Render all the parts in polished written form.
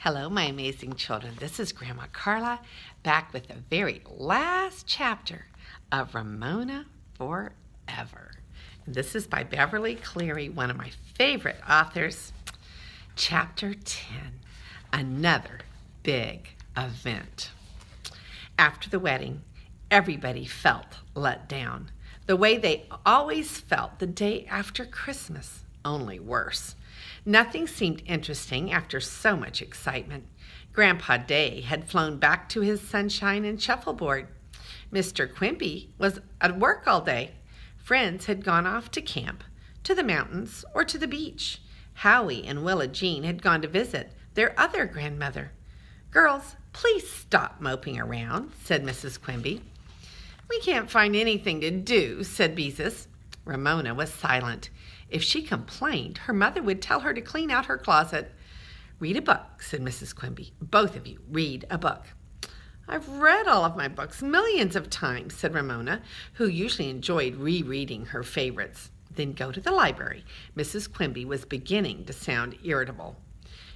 Hello, my amazing children. This is Grandma Carla back with the very last chapter of Ramona Forever. This is by Beverly Cleary, one of my favorite authors. Chapter 10, Another Big Event. After the wedding, everybody felt let down, the way they always felt the day after Christmas, only worse. Nothing seemed interesting after so much excitement. Grandpa Day had flown back to his sunshine and shuffleboard. Mr. Quimby was at work all day. Friends had gone off to camp, to the mountains, or to the beach. Howie and Willa Jean had gone to visit their other grandmother. "Girls, please stop moping around," said Mrs. Quimby. "We can't find anything to do," said Beezus. Ramona was silent. If she complained, her mother would tell her to clean out her closet. "Read a book," said Mrs. Quimby. "Both of you, read a book." "I've read all of my books millions of times," said Ramona, who usually enjoyed rereading her favorites. "Then go to the library." Mrs. Quimby was beginning to sound irritable.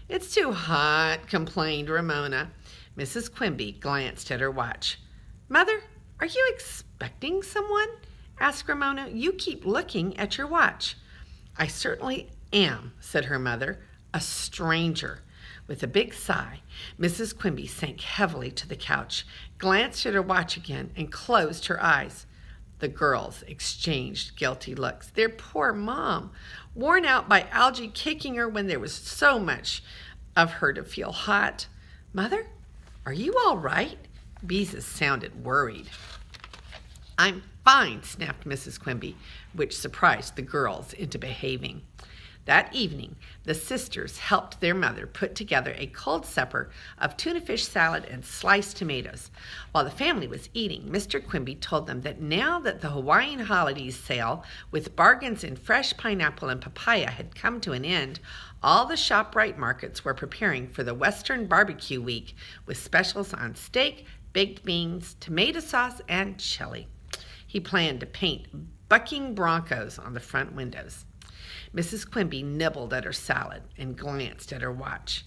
"It's too hot," complained Ramona. Mrs. Quimby glanced at her watch. "Mother, are you expecting someone?" asked Ramona. "You keep looking at your watch." "I certainly am," said her mother. "A stranger." With a big sigh, Mrs. Quimby sank heavily to the couch, glanced at her watch again, and closed her eyes. The girls exchanged guilty looks. Their poor mom, worn out by Algy kicking her when there was so much of her to feel hot. "Mother, are you all right?" Beezus sounded worried. "I'm fine," snapped Mrs. Quimby, which surprised the girls into behaving. That evening, the sisters helped their mother put together a cold supper of tuna fish salad and sliced tomatoes. While the family was eating, Mr. Quimby told them that now that the Hawaiian holidays sale with bargains in fresh pineapple and papaya had come to an end, all the ShopRite markets were preparing for the Western Barbecue Week with specials on steak, baked beans, tomato sauce, and chili. He planned to paint bucking broncos on the front windows. Mrs. Quimby nibbled at her salad and glanced at her watch.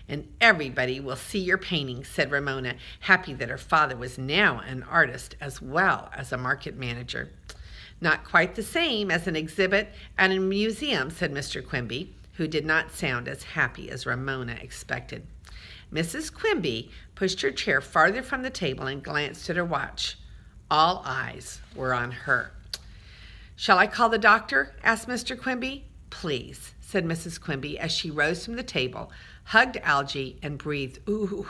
"And everybody will see your paintings," said Ramona, happy that her father was now an artist as well as a market manager. "Not quite the same as an exhibit at a museum," said Mr. Quimby, who did not sound as happy as Ramona expected. Mrs. Quimby pushed her chair farther from the table and glanced at her watch. All eyes were on her. "Shall I call the doctor?" asked Mr. Quimby. "Please," said Mrs. Quimby as she rose from the table, hugged Algy, and breathed, "Ooh."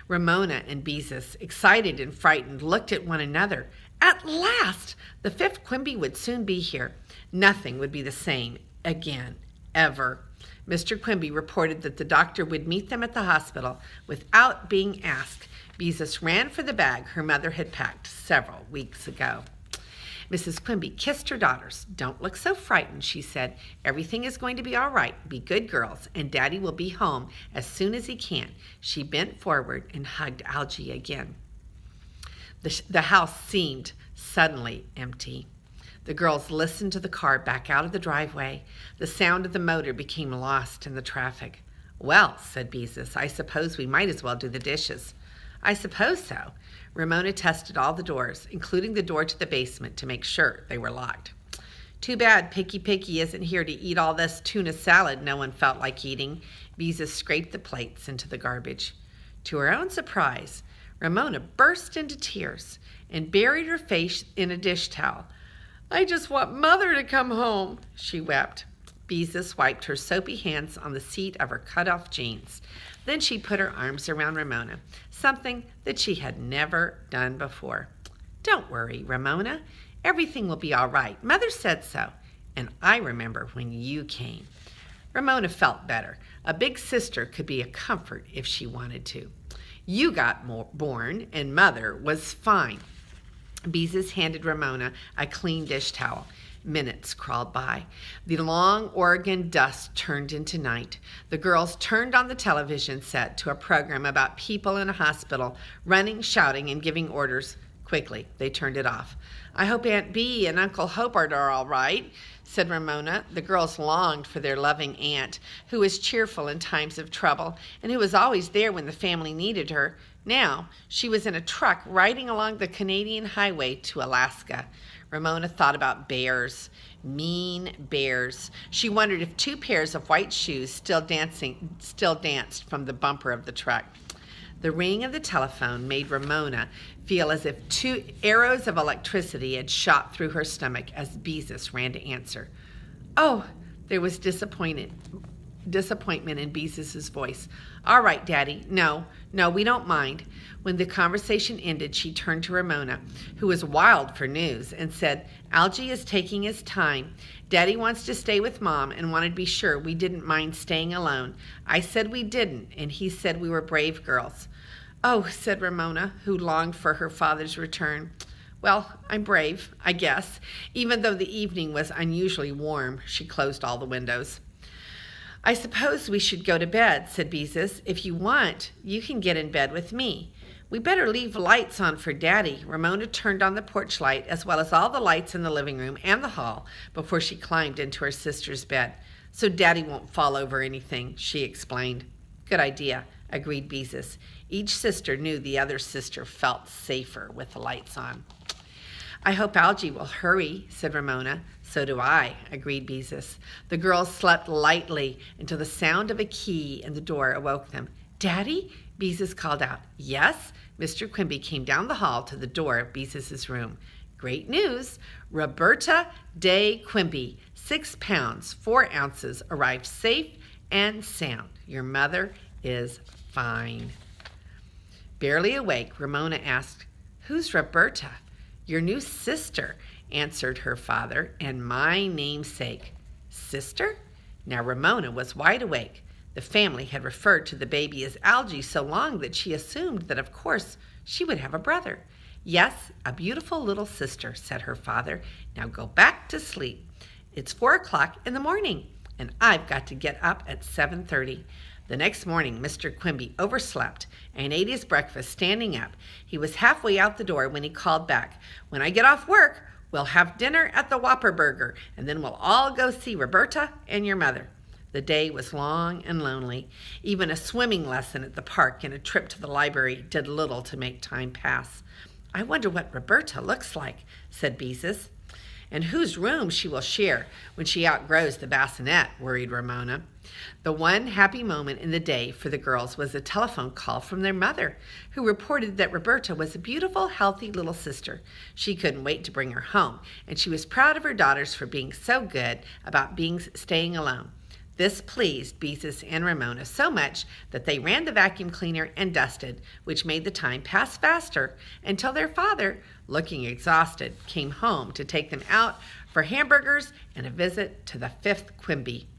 Ramona and Beezus, excited and frightened, looked at one another. At last! The fifth Quimby would soon be here. Nothing would be the same again, ever. Mr. Quimby reported that the doctor would meet them at the hospital without being asked. Beezus ran for the bag her mother had packed several weeks ago. Mrs. Quimby kissed her daughters. "Don't look so frightened," she said. "Everything is going to be all right. Be good girls, and Daddy will be home as soon as he can." She bent forward and hugged Algy again. The house seemed suddenly empty. The girls listened to the car back out of the driveway. The sound of the motor became lost in the traffic. "Well," said Beezus, "I suppose we might as well do the dishes." "I suppose so." Ramona tested all the doors, including the door to the basement, to make sure they were locked. "Too bad Picky isn't here to eat all this tuna salad no one felt like eating." Beezus scraped the plates into the garbage. To her own surprise, Ramona burst into tears and buried her face in a dish towel. "I just want Mother to come home," she wept. Beezus wiped her soapy hands on the seat of her cut-off jeans. Then she put her arms around Ramona, something that she had never done before. "Don't worry, Ramona. Everything will be all right. Mother said so. And I remember when you came." Ramona felt better. A big sister could be a comfort if she wanted to. "You got born, and Mother was fine." Beezus handed Ramona a clean dish towel. Minutes crawled by. The long Oregon dusk turned into night. The girls turned on the television set to a program about people in a hospital, running, shouting, and giving orders. Quickly, they turned it off. "I hope Aunt Bee and Uncle Hobart are all right," said Ramona. The girls longed for their loving aunt, who was cheerful in times of trouble and who was always there when the family needed her. Now, she was in a truck riding along the Canadian highway to Alaska. Ramona thought about bears, mean bears. She wondered if 2 pairs of white shoes still danced from the bumper of the truck. The ring of the telephone made Ramona feel as if 2 arrows of electricity had shot through her stomach as Beezus ran to answer. "Oh," there was disappointment in Beezus's voice. "All right, Daddy. No, we don't mind." When the conversation ended, she turned to Ramona, who was wild for news, and said, "Algie is taking his time. Daddy wants to stay with Mom and wanted to be sure we didn't mind staying alone. I said we didn't, and he said we were brave girls." "Oh," said Ramona, who longed for her father's return. "Well, I'm brave, I guess." Even though the evening was unusually warm, she closed all the windows. "I suppose we should go to bed," said Beezus. "If you want, you can get in bed with me. We better leave lights on for Daddy." Ramona turned on the porch light as well as all the lights in the living room and the hall before she climbed into her sister's bed. "So Daddy won't fall over anything," she explained. "Good idea," agreed Beezus. Each sister knew the other sister felt safer with the lights on. "I hope Algie will hurry," said Ramona. "So do I," agreed Beezus. The girls slept lightly until the sound of a key in the door awoke them. "Daddy?" Beezus called out. "Yes?" Mr. Quimby came down the hall to the door of Beezus's room. "Great news! Roberta Day Quimby, 6 pounds, 4 ounces, arrived safe and sound. Your mother is fine." Barely awake, Ramona asked, "Who's Roberta?" "Your new sister," answered her father, "and my namesake." "Sister?" Now Ramona was wide awake. The family had referred to the baby as Algie so long that she assumed that, of course, she would have a brother. "Yes, a beautiful little sister," said her father. "Now go back to sleep. It's 4 o'clock in the morning, and I've got to get up at 7:30. The next morning, Mr. Quimby overslept and ate his breakfast standing up. He was halfway out the door when he called back, "When I get off work, we'll have dinner at the Whopper Burger, and then we'll all go see Roberta and your mother." The day was long and lonely. Even a swimming lesson at the park and a trip to the library did little to make time pass. "I wonder what Roberta looks like," said Beezus. "And whose room she will share when she outgrows the bassinet," worried Ramona. The one happy moment in the day for the girls was a telephone call from their mother, who reported that Roberta was a beautiful, healthy little sister. She couldn't wait to bring her home, and she was proud of her daughters for being so good about staying alone. This pleased Beezus and Ramona so much that they ran the vacuum cleaner and dusted, which made the time pass faster until their father, looking exhausted, came home to take them out for hamburgers and a visit to the 5th Quimby.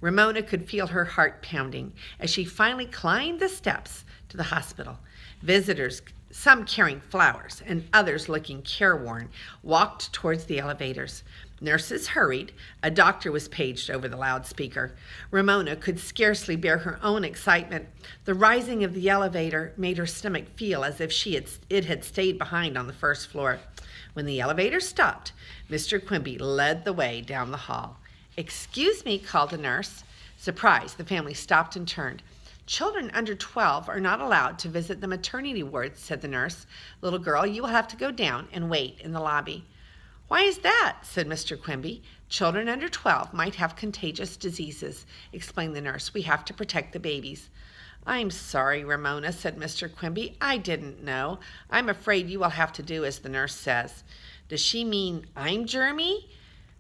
Ramona could feel her heart pounding as she finally climbed the steps to the hospital. Visitors, some carrying flowers and others looking careworn, walked towards the elevators. Nurses hurried. A doctor was paged over the loudspeaker. Ramona could scarcely bear her own excitement. The rising of the elevator made her stomach feel as if it had stayed behind on the first floor. When the elevator stopped, Mr. Quimby led the way down the hall. "Excuse me," called a nurse. Surprised, the family stopped and turned. "Children under 12 are not allowed to visit the maternity wards," said the nurse. "Little girl, you will have to go down and wait in the lobby." "Why is that?" said Mr. Quimby. "Children under 12 might have contagious diseases," explained the nurse. "We have to protect the babies." "I'm sorry, Ramona," said Mr. Quimby. "I didn't know. I'm afraid you will have to do as the nurse says." "Does she mean I'm germy?"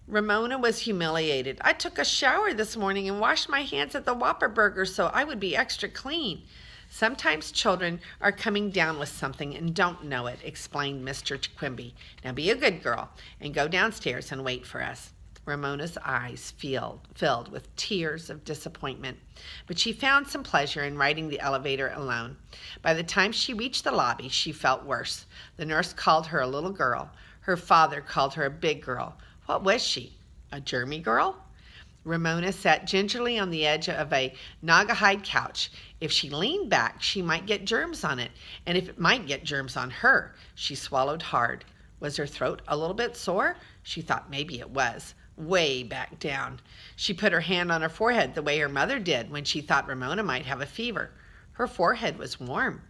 Ramona was humiliated. "I took a shower this morning and washed my hands at the Whopper Burger so I would be extra clean." "Sometimes children are coming down with something and don't know it," explained Mr. Quimby. "Now be a good girl and go downstairs and wait for us." Ramona's eyes filled with tears of disappointment, but she found some pleasure in riding the elevator alone. By the time she reached the lobby, she felt worse. The nurse called her a little girl. Her father called her a big girl. What was she? A germy girl? Ramona sat gingerly on the edge of a Naugahyde couch. If she leaned back, she might get germs on it, and if it might get germs on her. She swallowed hard. Was her throat a little bit sore? She thought maybe it was. Way back down. She put her hand on her forehead the way her mother did when she thought Ramona might have a fever. Her forehead was warm.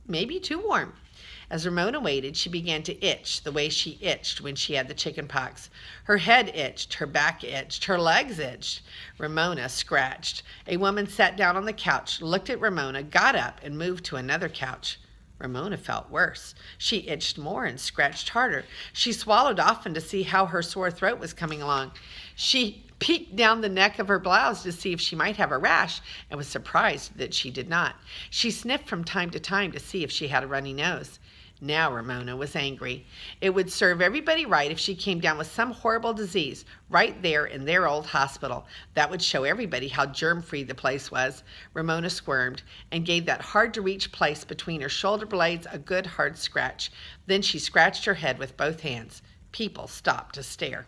Maybe too warm. As Ramona waited, she began to itch the way she itched when she had the chicken pox. Her head itched, her back itched, her legs itched. Ramona scratched. A woman sat down on the couch, looked at Ramona, got up, and moved to another couch. Ramona felt worse. She itched more and scratched harder. She swallowed often to see how her sore throat was coming along. She peeked down the neck of her blouse to see if she might have a rash and was surprised that she did not. She sniffed from time to time to see if she had a runny nose. Now Ramona was angry. It would serve everybody right if she came down with some horrible disease right there in their old hospital. That would show everybody how germ-free the place was. Ramona squirmed and gave that hard-to-reach place between her shoulder blades a good hard scratch. Then she scratched her head with both hands. People stopped to stare.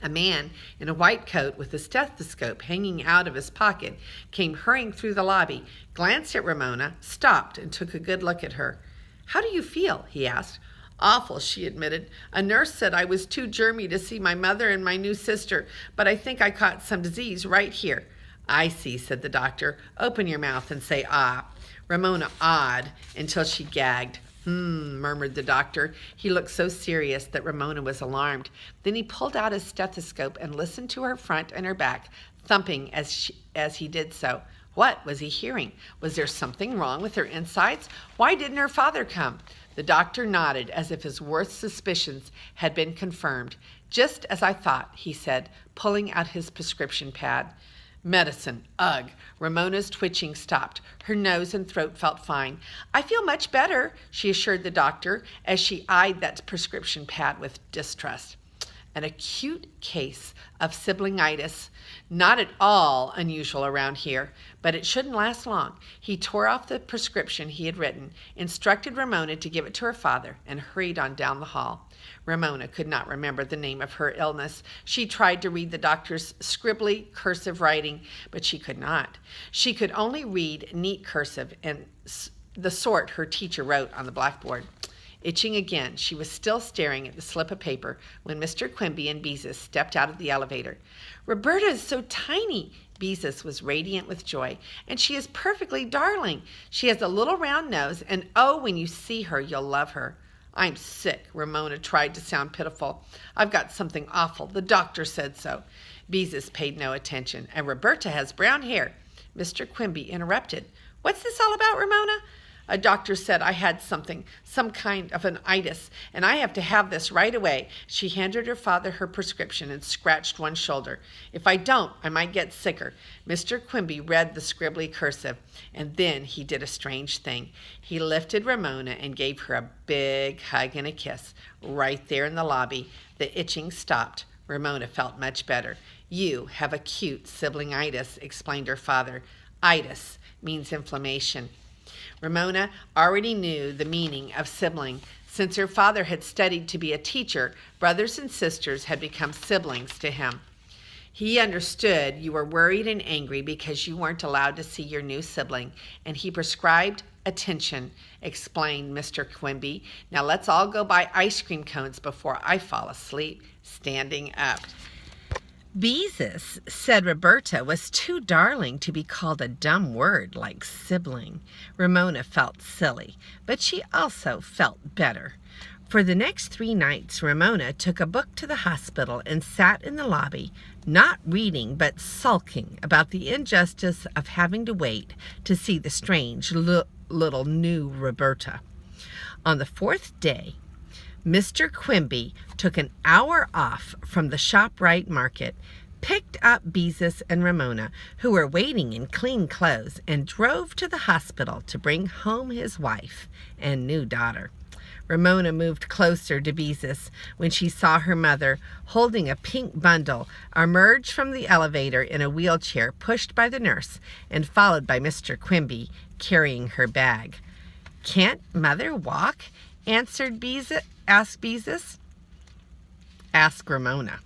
A man in a white coat with a stethoscope hanging out of his pocket came hurrying through the lobby, glanced at Ramona, stopped, and took a good look at her. "How do you feel?" he asked. "Awful," she admitted. "A nurse said I was too germy to see my mother and my new sister, but I think I caught some disease right here." "I see," said the doctor. "Open your mouth and say ah." Ramona awed until she gagged. Murmured the doctor. He looked so serious that Ramona was alarmed. Then he pulled out his stethoscope and listened to her front and her back, thumping as he did so. What was he hearing? Was there something wrong with her insides? Why didn't her father come? The doctor nodded as if his worst suspicions had been confirmed. "Just as I thought," he said, pulling out his prescription pad. "Medicine. Ugh." Ramona's twitching stopped. Her nose and throat felt fine. "I feel much better," she assured the doctor as she eyed that prescription pad with distrust. An acute case of siblings. Not at all unusual around here, but it shouldn't last long. He tore off the prescription he had written, instructed Ramona to give it to her father, and hurried on down the hall. Ramona could not remember the name of her illness. She tried to read the doctor's scribbly cursive writing, but she could not. She could only read neat cursive and the sort her teacher wrote on the blackboard. Itching again, she was still staring at the slip of paper when Mr. Quimby and Beezus stepped out of the elevator. "Roberta is so tiny." Beezus was radiant with joy. "And she is perfectly darling. She has a little round nose, and oh, when you see her, you'll love her." "I'm sick." Ramona tried to sound pitiful. "I've got something awful. The doctor said so." Beezus paid no attention. "And Roberta has brown hair." Mr. Quimby interrupted. "What's this all about, Ramona?" "A doctor said I had some kind of an itis, and I have to have this right away." She handed her father her prescription and scratched one shoulder. "If I don't, I might get sicker." Mr. Quimby read the scribbly cursive, and then he did a strange thing. He lifted Ramona and gave her a big hug and a kiss. Right there in the lobby, the itching stopped. Ramona felt much better. "You have acute siblings," explained her father. Itis means inflammation. Ramona already knew the meaning of sibling. Since her father had studied to be a teacher, brothers and sisters had become siblings to him. He understood you were worried and angry because you weren't allowed to see your new sibling, and he prescribed attention, explained Mr. Quimby. "Now let's all go buy ice cream cones before I fall asleep," standing up. Beezus said Roberta was too darling to be called a dumb word like sibling. Ramona felt silly, but she also felt better. For the next 3 nights, Ramona took a book to the hospital and sat in the lobby, not reading but sulking about the injustice of having to wait to see the strange little new Roberta. On the 4th day, Mr. Quimby took an hour off from the ShopRite market, picked up Beezus and Ramona, who were waiting in clean clothes, and drove to the hospital to bring home his wife and new daughter. Ramona moved closer to Beezus when she saw her mother, holding a pink bundle, emerge from the elevator in a wheelchair pushed by the nurse and followed by Mr. Quimby carrying her bag. "Can't Mother walk?" asked Beezus. "Ask Ramona."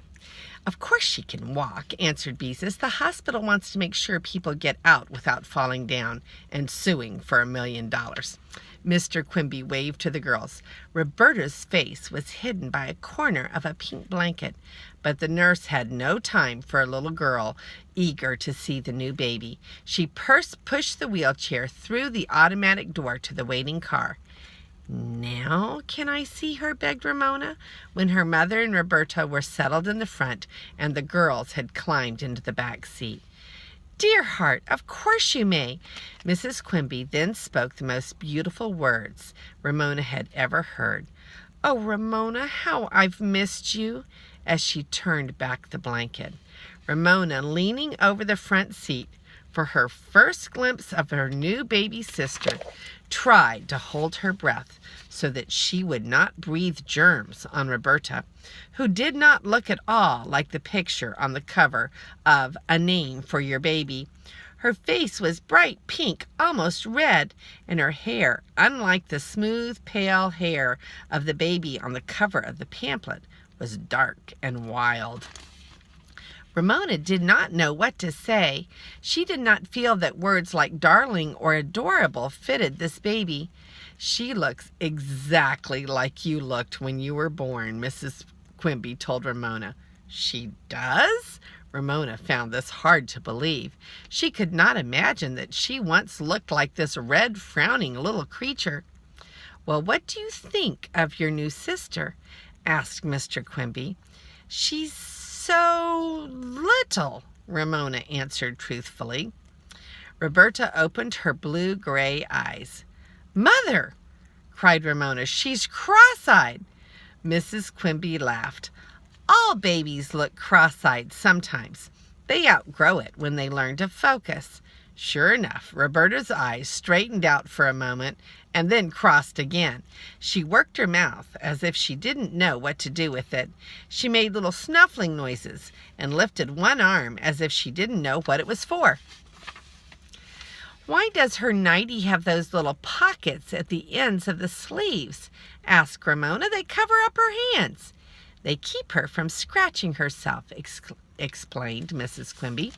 "Of course she can walk," answered Beezus. "The hospital wants to make sure people get out without falling down and suing for $1,000,000. Mr. Quimby waved to the girls. Roberta's face was hidden by a corner of a pink blanket, but the nurse had no time for a little girl eager to see the new baby. She pushed the wheelchair through the automatic door to the waiting car. "Now can I see her?" begged Ramona, when her mother and Roberta were settled in the front and the girls had climbed into the back seat. "Dear heart, of course you may." Mrs. Quimby then spoke the most beautiful words Ramona had ever heard. "Oh, Ramona, how I've missed you," as she turned back the blanket. Ramona, leaning over the front seat for her first glimpse of her new baby sister, tried to hold her breath so that she would not breathe germs on Roberta, who did not look at all like the picture on the cover of A Name for Your Baby. Her face was bright pink, almost red, and her hair, unlike the smooth, pale hair of the baby on the cover of the pamphlet, was dark and wild. Ramona did not know what to say. She did not feel that words like darling or adorable fitted this baby. "She looks exactly like you looked when you were born," Mrs. Quimby told Ramona. "She does?" Ramona found this hard to believe. She could not imagine that she once looked like this red, frowning little creature. "Well, what do you think of your new sister?" asked Mr. Quimby. "She's so little," Ramona answered truthfully. Roberta opened her blue-gray eyes. "Mother!" cried Ramona. "She's cross-eyed." Mrs. Quimby laughed. "All babies look cross-eyed sometimes. They outgrow it when they learn to focus." Sure enough, Roberta's eyes straightened out for a moment and then crossed again. She worked her mouth as if she didn't know what to do with it. She made little snuffling noises and lifted one arm as if she didn't know what it was for. "Why does her nightie have those little pockets at the ends of the sleeves?" asked Ramona. "They cover up her hands." "They keep her from scratching herself," explained Mrs. Quimby.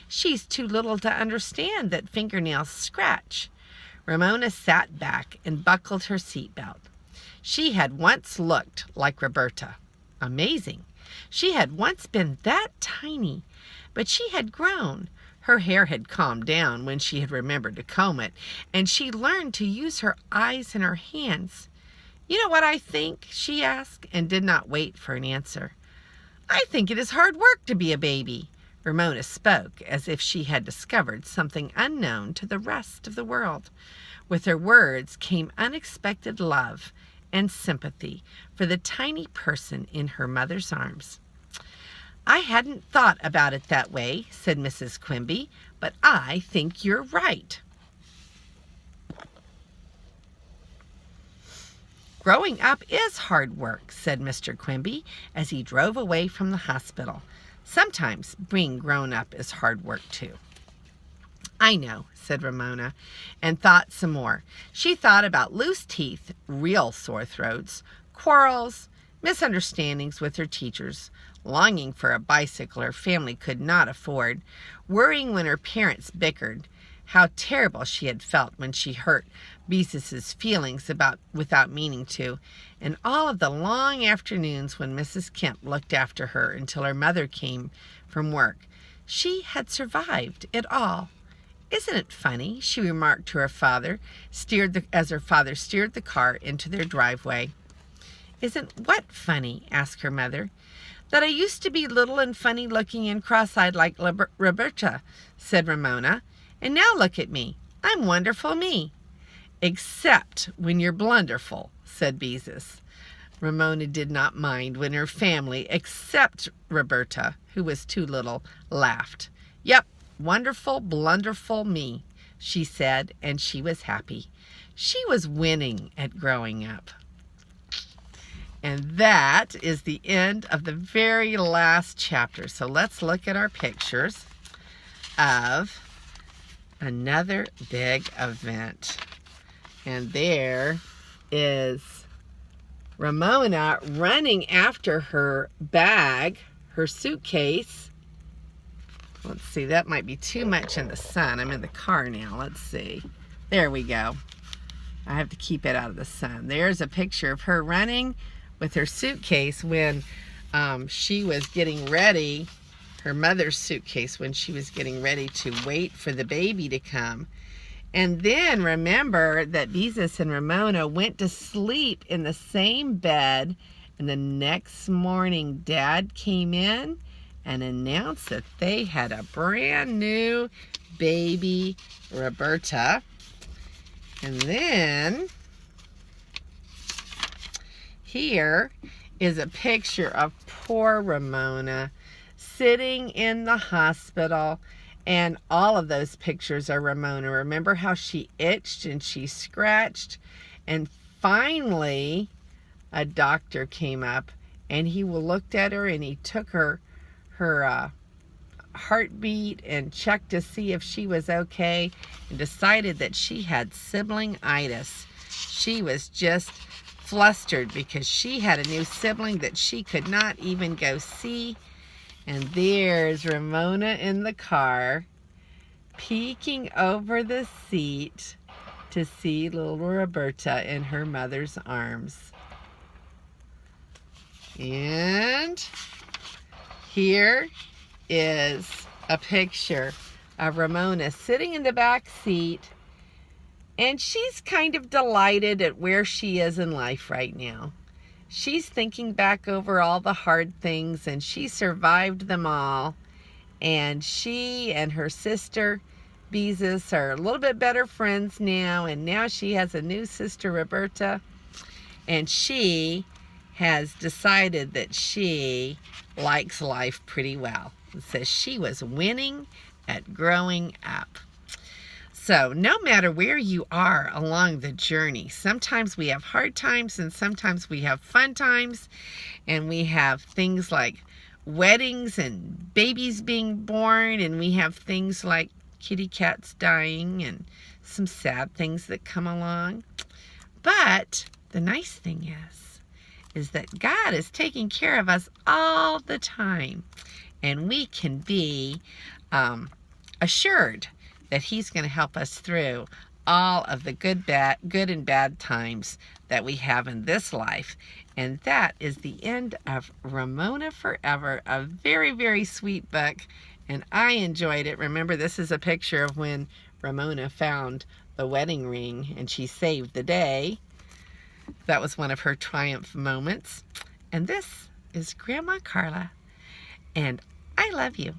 "She's too little to understand that fingernails scratch." Ramona sat back and buckled her seatbelt. She had once looked like Roberta. Amazing. She had once been that tiny, but she had grown. Her hair had calmed down when she had remembered to comb it, and she learned to use her eyes and her hands. "You know what I think?" she asked, and did not wait for an answer. "I think it is hard work to be a baby." Ramona spoke as if she had discovered something unknown to the rest of the world. With her words came unexpected love and sympathy for the tiny person in her mother's arms. "I hadn't thought about it that way," said Mrs. Quimby, "but I think you're right." "Growing up is hard work," said Mr. Quimby as he drove away from the hospital. "Sometimes being grown up is hard work too." "I know," said Ramona, and thought some more. She thought about loose teeth, real sore throats, quarrels, misunderstandings with her teachers, longing for a bicycle her family could not afford, worrying when her parents bickered, how terrible she had felt when she hurt Beezus's feelings without meaning to, and all of the long afternoons when Mrs. Kemp looked after her until her mother came from work. She had survived it all. "Isn't it funny?" she remarked to her father, as her father steered the car into their driveway. "Isn't what funny?" asked her mother. "That I used to be little and funny-looking and cross-eyed like Roberta," said Ramona. "And now look at me. I'm wonderful me." "Except when you're blunderful," said Beezus. Ramona did not mind when her family, except Roberta, who was too little, laughed. "Yep, wonderful, blunderful me," she said, and she was happy. She was winning at growing up. And that is the end of the very last chapter. So let's look at our pictures of another big event. And there is Ramona running after her bag, her suitcase. Let's see, that might be too much in the sun. I'm in the car now. Let's see. There we go. I have to keep it out of the sun. There's a picture of her running with her suitcase when she was getting ready, her mother's suitcase, when she was getting ready to wait for the baby to come. And then remember that Beezus and Ramona went to sleep in the same bed, and the next morning Dad came in and announced that they had a brand new baby, Roberta. And then here is a picture of poor Ramona sitting in the hospital, and all of those pictures are Ramona. Remember how she itched and she scratched, and finally a doctor came up and he looked at her and he took her heartbeat and checked to see if she was okay, and decided that she had sibling-itis. She was just flustered because she had a new sibling that she could not even go see. And there's Ramona in the car, peeking over the seat to see little Roberta in her mother's arms. And here is a picture of Ramona sitting in the back seat, and she's kind of delighted at where she is in life right now. She's thinking back over all the hard things, and she survived them all. And she and her sister, Beezus, are a little bit better friends now, and now she has a new sister, Roberta, and she has decided that she likes life pretty well. It says she was winning at growing up. So no matter where you are along the journey, sometimes we have hard times and sometimes we have fun times, and we have things like weddings and babies being born, and we have things like kitty cats dying and some sad things that come along. But the nice thing is that God is taking care of us all the time, and we can be assured that He's going to help us through all of the good and bad times that we have in this life. And that is the end of Ramona Forever, a very, very sweet book, and I enjoyed it. Remember, this is a picture of when Ramona found the wedding ring and she saved the day. That was one of her triumph moments. And this is Grandma Carla, and I love you.